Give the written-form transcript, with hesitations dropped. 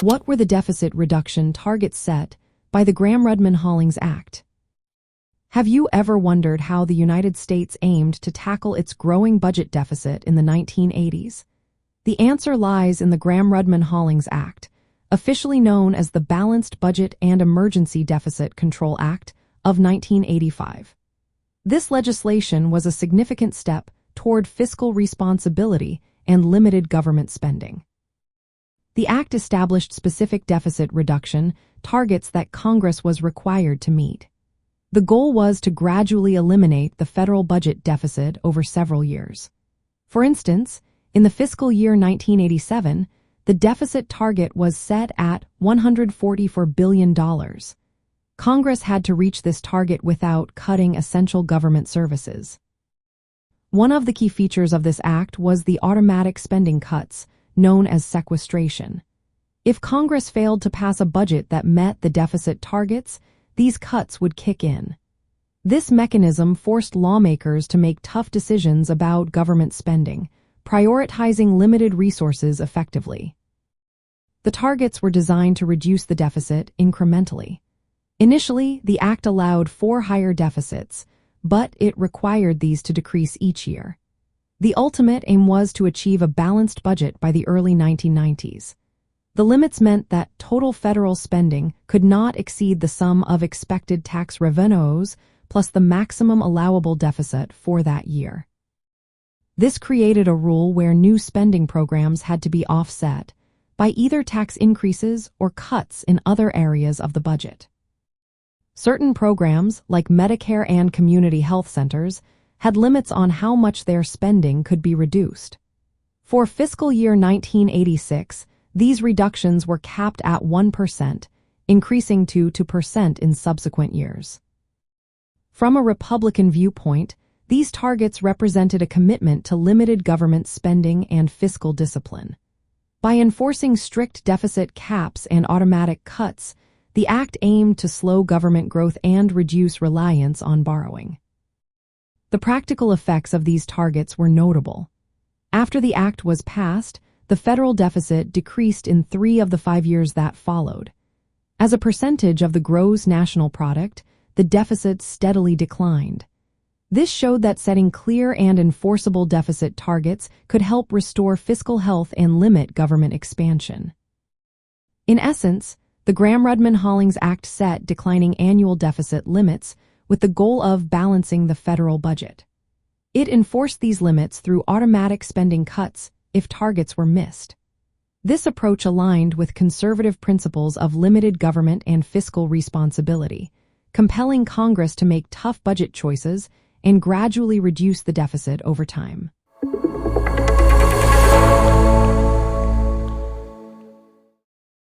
What were the deficit reduction targets set by the Gramm-Rudman-Hollings Act? Have you ever wondered how the United States aimed to tackle its growing budget deficit in the 1980s? The answer lies in the Gramm-Rudman-Hollings Act, officially known as the Balanced Budget and Emergency Deficit Control Act of 1985. This legislation was a significant step toward fiscal responsibility and limited government spending. The act established specific deficit reduction targets that Congress was required to meet. The goal was to gradually eliminate the federal budget deficit over several years. For instance, in the fiscal year 1987, the deficit target was set at $144 billion. Congress had to reach this target without cutting essential government services. One of the key features of this act was the automatic spending cuts, known as sequestration. If Congress failed to pass a budget that met the deficit targets, these cuts would kick in. This mechanism forced lawmakers to make tough decisions about government spending, prioritizing limited resources effectively. The targets were designed to reduce the deficit incrementally. Initially, the act allowed 4 higher deficits, but it required these to decrease each year. The ultimate aim was to achieve a balanced budget by the early 1990s. The limits meant that total federal spending could not exceed the sum of expected tax revenues plus the maximum allowable deficit for that year. This created a rule where new spending programs had to be offset by either tax increases or cuts in other areas of the budget. Certain programs, like Medicare and community health centers, had limits on how much their spending could be reduced. For fiscal year 1986, these reductions were capped at 1%, increasing to 2% in subsequent years. From a Republican viewpoint, these targets represented a commitment to limited government spending and fiscal discipline. By enforcing strict deficit caps and automatic cuts, the act aimed to slow government growth and reduce reliance on borrowing. The practical effects of these targets were notable. After the act was passed, the federal deficit decreased in 3 of the 5 years that followed. As a percentage of the gross national product, the deficit steadily declined. This showed that setting clear and enforceable deficit targets could help restore fiscal health and limit government expansion. In essence, the Gramm-Rudman-Hollings Act set declining annual deficit limits with the goal of balancing the federal budget. It enforced these limits through automatic spending cuts if targets were missed. This approach aligned with conservative principles of limited government and fiscal responsibility, compelling Congress to make tough budget choices and gradually reduce the deficit over time.